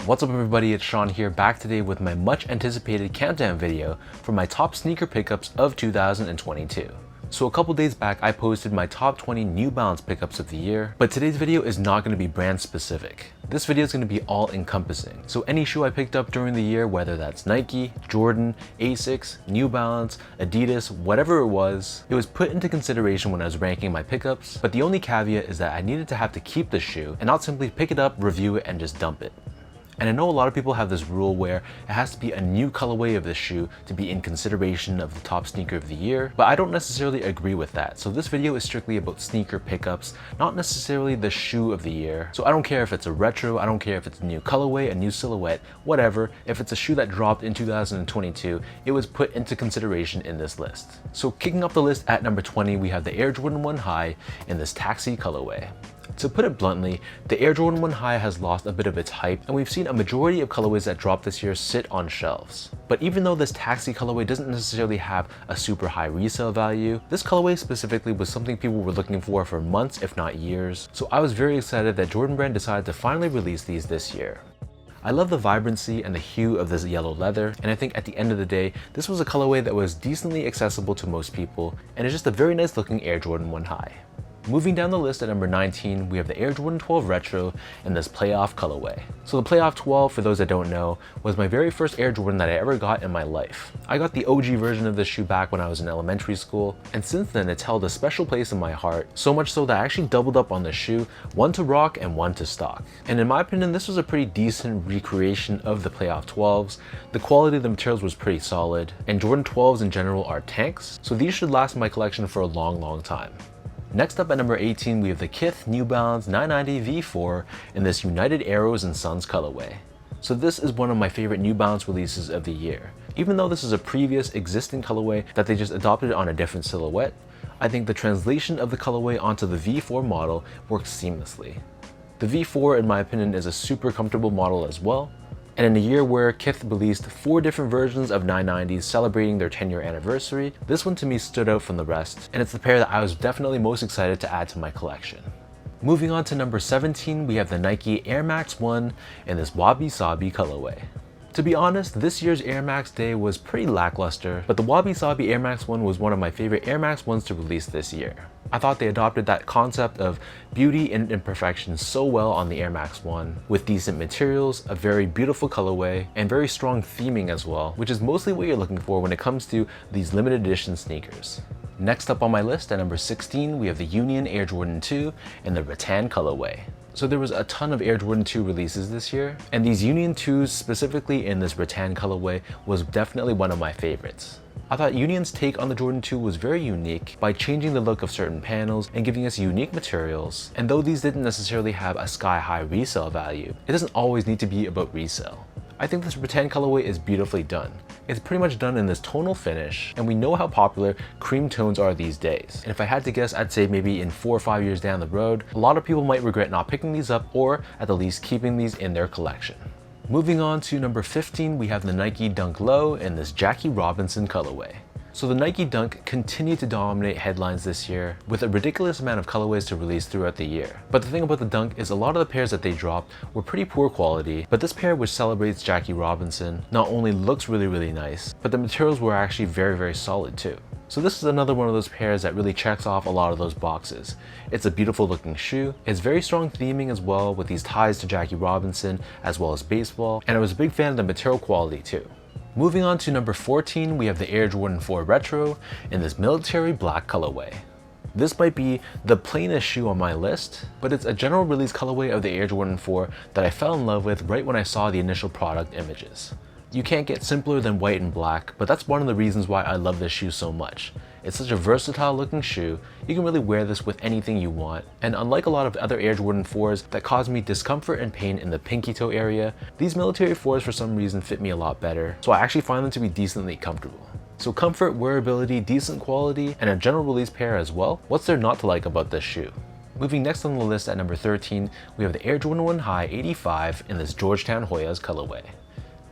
What's up everybody, it's Sean here, back today with my much anticipated countdown video for my top sneaker pickups of 2022. So a couple days back I posted my top 20 New Balance pickups of the year, but today's video is not going to be brand specific. This video is going to be all encompassing. So any shoe I picked up during the year, whether that's Nike, Jordan, Asics, New Balance, Adidas, whatever it was put into consideration when I was ranking my pickups, but the only caveat is that I needed to have to keep the shoe and not simply pick it up, review it, and just dump it. And I know a lot of people have this rule where it has to be a new colorway of the shoe to be in consideration of the top sneaker of the year, but I don't necessarily agree with that. So this video is strictly about sneaker pickups, not necessarily the shoe of the year. So I don't care if it's a retro, I don't care if it's a new colorway, a new silhouette, whatever. If it's a shoe that dropped in 2022, it was put into consideration in this list. So kicking off the list at number 20, we have the Air Jordan 1 High in this taxi colorway. To put it bluntly, the Air Jordan 1 High has lost a bit of its hype, and we've seen a majority of colorways that dropped this year sit on shelves. But even though this taxi colorway doesn't necessarily have a super high resale value, this colorway specifically was something people were looking for months if not years. So I was very excited that Jordan Brand decided to finally release these this year. I love the vibrancy and the hue of this yellow leather, and I think at the end of the day, this was a colorway that was decently accessible to most people, and it's just a very nice looking Air Jordan 1 High. Moving down the list at number 19, we have the Air Jordan 12 Retro in this Playoff colorway. So the Playoff 12, for those that don't know, was my very first Air Jordan that I ever got in my life. I got the OG version of this shoe back when I was in elementary school, and since then it's held a special place in my heart, so much so that I actually doubled up on this shoe, one to rock and one to stock. And in my opinion, this was a pretty decent recreation of the Playoff 12s. The quality of the materials was pretty solid, and Jordan 12s in general are tanks, so these should last in my collection for a long time. Next up at number 18, we have the KITH New Balance 990 V4 in this United Arrows and Sons colorway. So this is one of my favorite New Balance releases of the year. Even though this is a previous existing colorway that they just adopted on a different silhouette, I think the translation of the colorway onto the V4 model works seamlessly. The V4, in my opinion, is a super comfortable model as well. And in a year where KITH released 4 different versions of 990s celebrating their 10-year anniversary, this one to me stood out from the rest, and it's the pair that I was definitely most excited to add to my collection. Moving on to number 17, we have the Nike Air Max 1 in this WABI SABI colorway. To be honest, this year's Air Max Day was pretty lackluster, but the WABI SABI Air Max 1 was one of my favorite Air Max 1s to release this year. I thought they adopted that concept of beauty and imperfection so well on the Air Max 1, with decent materials, a very beautiful colorway, and very strong theming as well, which is mostly what you're looking for when it comes to these limited edition sneakers. Next up on my list at number 16, we have the Union Air Jordan 2 in the RATTAN colorway. So there was a ton of Air Jordan 2 releases this year, and these Union 2s specifically in this RATTAN colorway was definitely one of my favorites. I thought Union's take on the Jordan 2 was very unique by changing the look of certain panels and giving us unique materials, and though these didn't necessarily have a sky-high resale value, it doesn't always need to be about resale. I think this RATTAN colorway is beautifully done. It's pretty much done in this tonal finish, and we know how popular cream tones are these days. And if I had to guess, I'd say maybe in 4 or 5 years down the road, a lot of people might regret not picking these up or at the least keeping these in their collection. Moving on to number 15, we have the Nike Dunk Low in this Jackie Robinson colorway. So the Nike Dunk continued to dominate headlines this year with a ridiculous amount of colorways to release throughout the year. But the thing about the Dunk is a lot of the pairs that they dropped were pretty poor quality, but this pair, which celebrates Jackie Robinson, not only looks really nice, but the materials were actually very solid too. So this is another one of those pairs that really checks off a lot of those boxes. It's a beautiful looking shoe, it's very strong theming as well with these ties to Jackie Robinson as well as baseball, and I was a big fan of the material quality too. Moving on to number 14, we have the Air Jordan 4 Retro in this military black colorway. This might be the plainest shoe on my list, but it's a general release colorway of the Air Jordan 4 that I fell in love with right when I saw the initial product images. You can't get simpler than white and black, but that's one of the reasons why I love this shoe so much. It's such a versatile looking shoe, you can really wear this with anything you want, and unlike a lot of other Air Jordan 4s that cause me discomfort and pain in the pinky toe area, these military 4s for some reason fit me a lot better, so I actually find them to be decently comfortable. So comfort, wearability, decent quality, and a general release pair as well, what's there not to like about this shoe? Moving next on the list at number 13, we have the Air Jordan 1 High 85 in this Georgetown Hoyas colorway.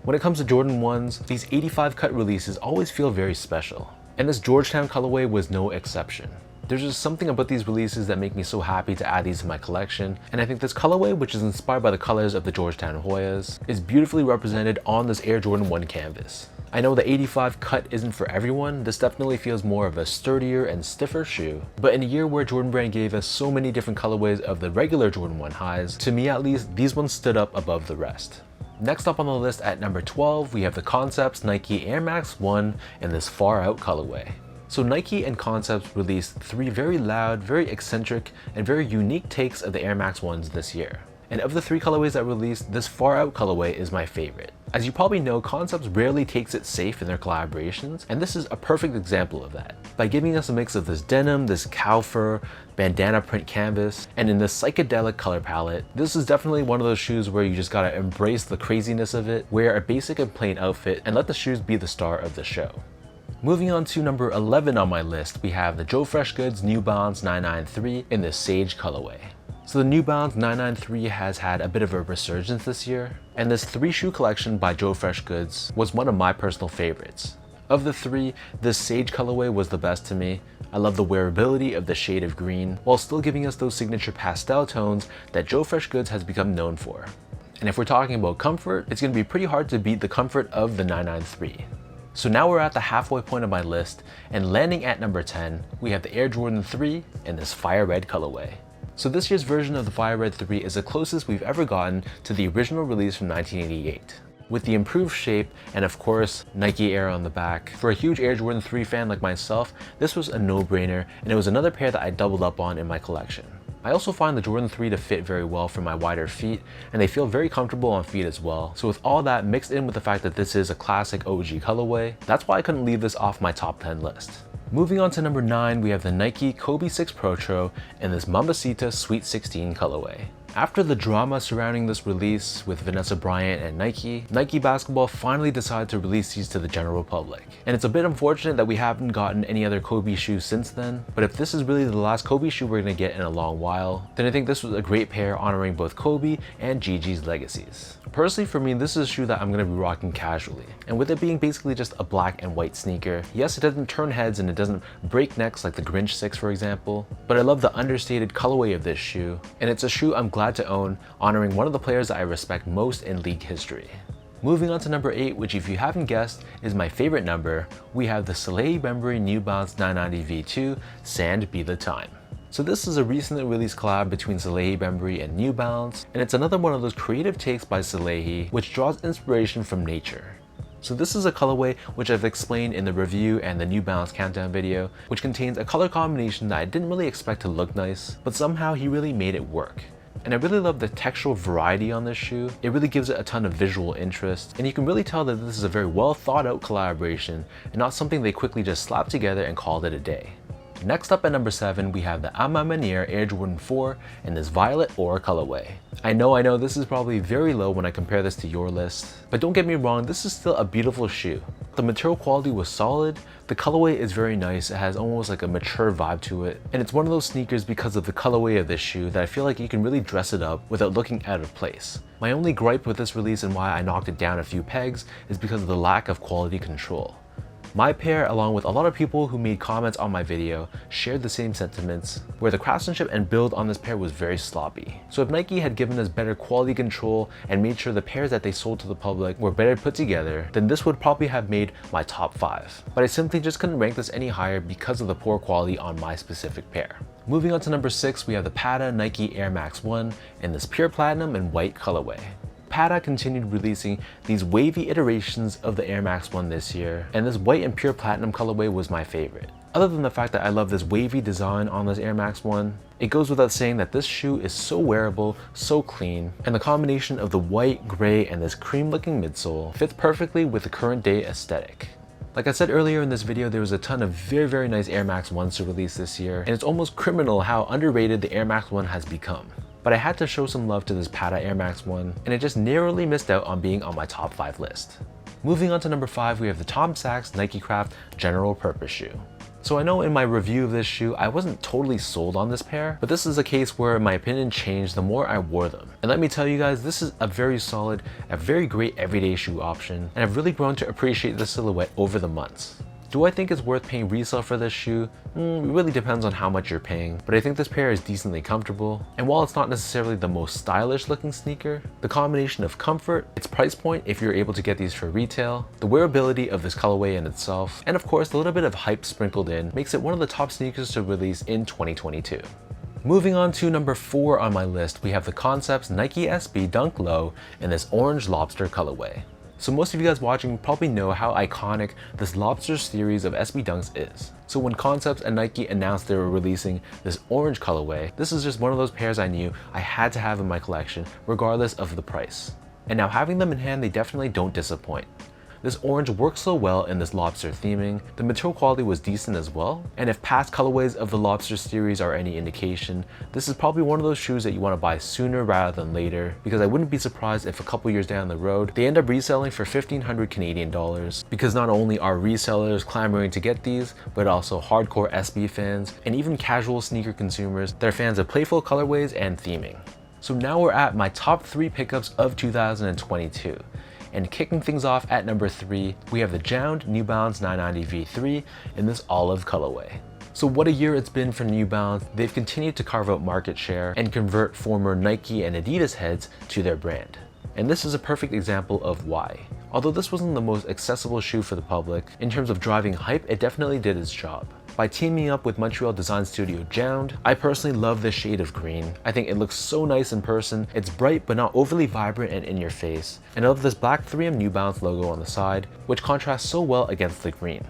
When it comes to Jordan 1s, these 85 cut releases always feel very special, and this Georgetown colorway was no exception. There's just something about these releases that make me so happy to add these to my collection, and I think this colorway, which is inspired by the colors of the Georgetown Hoyas, is beautifully represented on this Air Jordan 1 canvas. I know the 85 cut isn't for everyone, this definitely feels more of a sturdier and stiffer shoe, but in a year where Jordan Brand gave us so many different colorways of the regular Jordan 1 highs, to me at least, these ones stood up above the rest. Next up on the list at number 12, we have the Concepts Nike Air Max 1 in this far out colorway. So Nike and Concepts released 3 very loud, very eccentric, and very unique takes of the Air Max 1s this year. And of the 3 colorways that released, this far out colorway is my favorite. As you probably know, Concepts rarely takes it safe in their collaborations, and this is a perfect example of that. By giving us a mix of this denim, this cow fur, bandana print canvas, and in this psychedelic color palette, this is definitely one of those shoes where you just gotta embrace the craziness of it, wear a basic and plain outfit, and let the shoes be the star of the show. Moving on to number 11 on my list, we have the Joe Freshgoods New Balance 993 in this sage colorway. So the New Balance 993 has had a bit of a resurgence this year, and this 3-shoe collection by Joe Freshgoods was one of my personal favorites. Of the 3, this sage colorway was the best to me. I love the wearability of the shade of green, while still giving us those signature pastel tones that Joe Freshgoods has become known for. And if we're talking about comfort, it's going to be pretty hard to beat the comfort of the 993. So now we're at the halfway point of my list, and landing at number 10, we have the Air Jordan 3 in this fire red colorway. So this year's version of the Fire Red 3 is the closest we've ever gotten to the original release from 1988. With the improved shape and of course Nike Air on the back, for a huge Air Jordan 3 fan like myself, this was a no-brainer, and it was another pair that I doubled up on in my collection. I also find the Jordan 3 to fit very well for my wider feet, and they feel very comfortable on feet as well. So with all that mixed in with the fact that this is a classic OG colorway, that's why I couldn't leave this off my top 10 list. Moving on to number 9, we have the Nike Kobe 6 PROTRO in this Mambacita Sweet 16 colorway. After the drama surrounding this release with Vanessa Bryant and Nike Basketball finally decided to release these to the general public. And it's a bit unfortunate that we haven't gotten any other Kobe shoes since then, but if this is really the last Kobe shoe we're gonna get in a long while, then I think this was a great pair honoring both Kobe and Gigi's legacies. Personally for me, this is a shoe that I'm gonna be rocking casually. And with it being basically just a black and white sneaker, yes, it doesn't turn heads and it doesn't break necks like the Grinch 6 for example, but I love the understated colorway of this shoe, and it's a shoe I'm glad to own, honoring one of the players that I respect most in league history. Moving on to number 8, which if you haven't guessed is my favorite number, we have the Salehe Bembury New Balance 990 V2 Sand Be The Time. So this is a recently released collab between Salehe Bembury and New Balance, and it's another one of those creative takes by Salehe which draws inspiration from nature. So this is a colorway which I've explained in the review and the New Balance countdown video, which contains a color combination that I didn't really expect to look nice, but somehow he really made it work. And I really love the textural variety on this shoe. It really gives it a ton of visual interest, and you can really tell that this is a very well thought out collaboration and not something they quickly just slapped together and called it a day. Next up at number 7, we have the Maniere Air Jordan 4 in this violet ore colorway. I know this is probably very low when I compare this to your list, but don't get me wrong, this is still a beautiful shoe. The material quality was solid, the colorway is very nice, it has almost like a mature vibe to it, and it's one of those sneakers because of the colorway of this shoe that I feel like you can really dress it up without looking out of place. My only gripe with this release and why I knocked it down a few pegs is because of the lack of quality control. My pair, along with a lot of people who made comments on my video, shared the same sentiments, where the craftsmanship and build on this pair was very sloppy. So if Nike had given us better quality control and made sure the pairs that they sold to the public were better put together, then this would probably have made my top 5. But I simply just couldn't rank this any higher because of the poor quality on my specific pair. Moving on to number 6, we have the Patta Nike Air Max 1 in this pure platinum and white colorway. Patta continued releasing these wavy iterations of the Air Max 1 this year, and this white and pure platinum colorway was my favorite. Other than the fact that I love this wavy design on this Air Max 1, it goes without saying that this shoe is so wearable, so clean, and the combination of the white, gray, and this cream looking midsole fits perfectly with the current day aesthetic. Like I said earlier in this video, there was a ton of very nice Air Max 1s to release this year, and it's almost criminal how underrated the Air Max 1 has become. But I had to show some love to this Patta Air Max 1, and it just narrowly missed out on being on my top 5 list. Moving on to number 5, we have the Sachs NIKECRAFT General Purpose Shoe. So I know in my review of this shoe, I wasn't totally sold on this pair, but this is a case where my opinion changed the more I wore them. And let me tell you guys, this is a very solid, a very great everyday shoe option, and I've really grown to appreciate the silhouette over the months. Do I think it's worth paying resale for this shoe? It really depends on how much you're paying, but I think this pair is decently comfortable. And while it's not necessarily the most stylish looking sneaker, the combination of comfort, its price point if you're able to get these for retail, the wearability of this colorway in itself, and of course a little bit of hype sprinkled in makes it one of the top sneakers to release in 2022. Moving on to number 4 on my list, we have the Concepts Nike SB Dunk Low in this orange lobster colorway. So most of you guys watching probably know how iconic this Lobster series of SB Dunks is. So when Concepts and Nike announced they were releasing this orange colorway, this is just one of those pairs I knew I had to have in my collection regardless of the price. And now having them in hand, they definitely don't disappoint. This orange works so well in this Lobster theming, the material quality was decent as well, and if past colorways of the Lobster series are any indication, this is probably one of those shoes that you want to buy sooner rather than later, because I wouldn't be surprised if a couple years down the road, they end up reselling for 1,500 Canadian dollars, because not only are resellers clamoring to get these, but also hardcore SB fans, and even casual sneaker consumers that are fans of playful colorways and theming. So now we're at my top 3 pickups of 2022. And kicking things off at number 3, we have the JOUND New Balance 990 V3 in this olive colorway. So what a year it's been for New Balance. They've continued to carve out market share and convert former Nike and Adidas heads to their brand. And this is a perfect example of why. Although this wasn't the most accessible shoe for the public, in terms of driving hype, it definitely did its job. By teaming up with Montreal design studio JOUND, I personally love this shade of green. I think it looks so nice in person. It's bright but not overly vibrant and in your face. And I love this black 3M New Balance logo on the side, which contrasts so well against the green.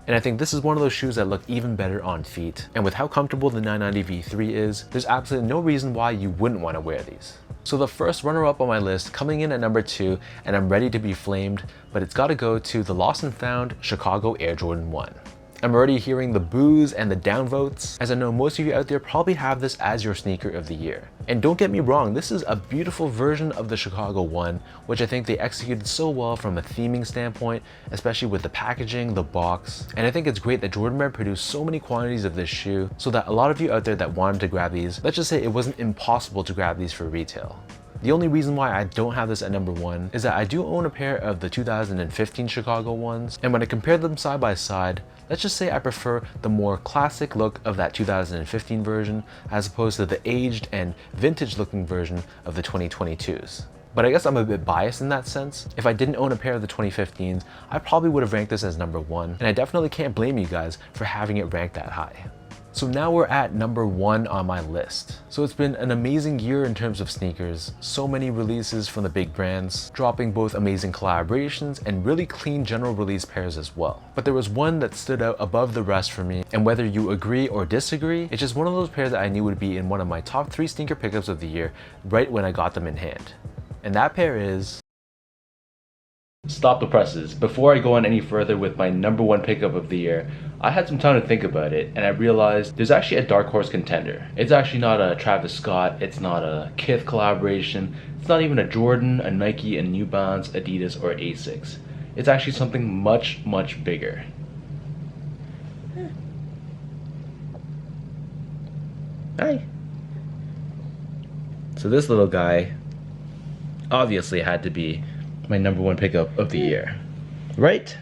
And I think this is one of those shoes that look even better on feet. And with how comfortable the 990 V3 is, there's absolutely no reason why you wouldn't want to wear these. So the first runner-up on my list, coming in at number 2, and I'm ready to be flamed, but it's got to go to the lost and found Chicago Air Jordan 1. I'm already hearing the boos and the downvotes, as I know most of you out there probably have this as your sneaker of the year. And don't get me wrong, this is a beautiful version of the Chicago 1, which I think they executed so well from a theming standpoint, especially with the packaging, the box. And I think it's great that Jordan Brand produced so many quantities of this shoe, so that a lot of you out there that wanted to grab these, let's just say it wasn't impossible to grab these for retail. The only reason why I don't have this at number 1 is that I do own a pair of the 2015 Chicago ones, and when I compare them side by side, let's just say I prefer the more classic look of that 2015 version as opposed to the aged and vintage looking version of the 2022s. But I guess I'm a bit biased in that sense. If I didn't own a pair of the 2015s, I probably would have ranked this as number 1, and I definitely can't blame you guys for having it ranked that high. So now we're at number 1 on my list. So it's been an amazing year in terms of sneakers. So many releases from the big brands, dropping both amazing collaborations and really clean general release pairs as well. But there was one that stood out above the rest for me, and whether you agree or disagree, it's just one of those pairs that I knew would be in one of my top 3 sneaker pickups of the year right when I got them in hand. And that pair is... Stop the presses. Before I go on any further with my number 1 pickup of the year, I had some time to think about it, and I realized there's actually a dark horse contender. It's actually not a Travis Scott, it's not a KITH collaboration, it's not even a Jordan, a Nike, a New Balance, Adidas, or Asics. It's actually something much, much bigger. Hi. So this little guy obviously had to be my number 1 pickup of the year, right?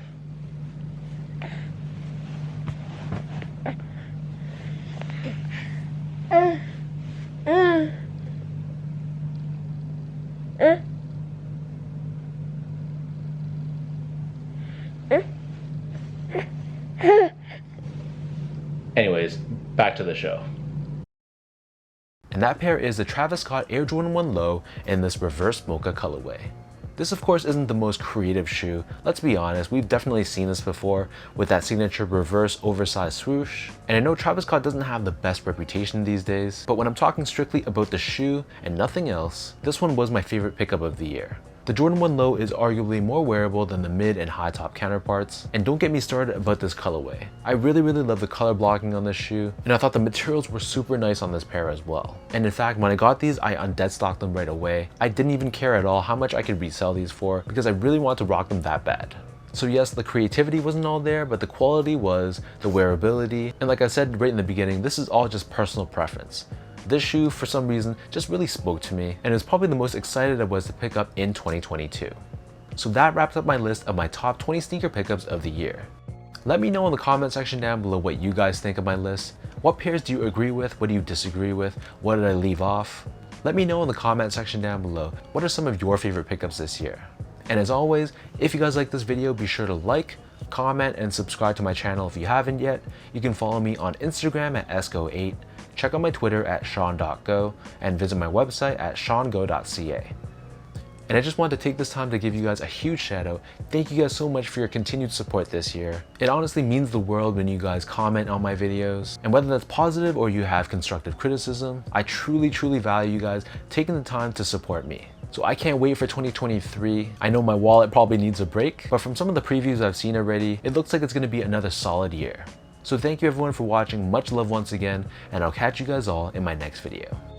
Anyways, back to the show. And that pair is the Travis Scott Air Jordan 1 Low in this reverse Mocha colorway. This of course isn't the most creative shoe, let's be honest, we've definitely seen this before with that signature reverse oversized swoosh. And I know Travis Scott doesn't have the best reputation these days, but when I'm talking strictly about the shoe and nothing else, this one was my favorite pickup of the year. The Jordan 1 Low is arguably more wearable than the mid and high top counterparts, and don't get me started about this colorway. I really love the color blocking on this shoe, and I thought the materials were super nice on this pair as well. And in fact, when I got these, I undead stocked them right away. I didn't even care at all how much I could resell these for, because I really wanted to rock them that bad. So yes, the creativity wasn't all there, but the quality was, the wearability, and like I said right in the beginning, this is all just personal preference. This shoe, for some reason, just really spoke to me, and it was probably the most excited I was to pick up in 2022. So that wraps up my list of my top 20 sneaker pickups of the year. Let me know in the comment section down below what you guys think of my list. What pairs do you agree with? What do you disagree with? What did I leave off? Let me know in the comment section down below what are some of your favorite pickups this year. And as always, if you guys like this video, be sure to like, comment, and subscribe to my channel if you haven't yet. You can follow me on Instagram at esco8, check out my Twitter at sean.go, and visit my website at seango.ca. And I just wanted to take this time to give you guys a huge shout out. Thank you guys so much for your continued support this year. It honestly means the world when you guys comment on my videos. And whether that's positive or you have constructive criticism, I truly value you guys taking the time to support me. So I can't wait for 2023. I know my wallet probably needs a break, but from some of the previews I've seen already, it looks like it's going to be another solid year. So thank you everyone for watching, much love once again, and I'll catch you guys all in my next video.